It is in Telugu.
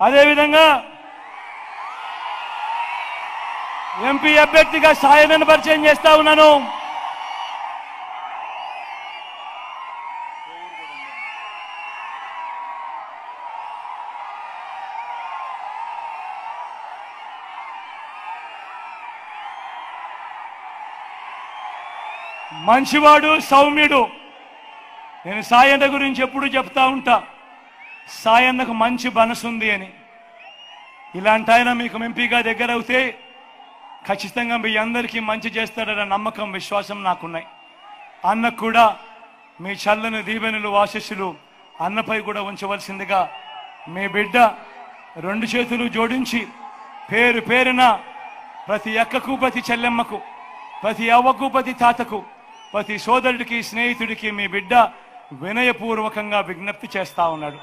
అదేవిధంగా ఎంపీ అభ్యర్థిగా సాయన్నను పరిచయం చేస్తా ఉన్నాను. మంచివాడు, సౌమ్యుడు. నేను సాయన్న గురించి ఎప్పుడు చెప్తా ఉంటా, సాయన్నకు మంచి మనసుంది అని. ఇలాంటి ఆయన మీకు ఎంపీగా దగ్గర అవుతే ఖచ్చితంగా మీ అందరికీ మంచి చేస్తాడన్న నమ్మకం, విశ్వాసం నాకున్నాయి. అన్నకు కూడా మీ చల్లని దీవెనలు, ఆశీస్సులు అన్నపై కూడా ఉంచవలసిందిగా మీ బిడ్డ రెండు చేతులు జోడించి పేరు పేరున ప్రతి అక్కకు, ప్రతి చెల్లెమ్మకు, ప్రతి అవ్వకు, ప్రతి తాతకు, ప్రతి సోదరుడికి, స్నేహితుడికి మీ బిడ్డ వినయపూర్వకంగా విజ్ఞప్తి చేస్తా ఉన్నాడు.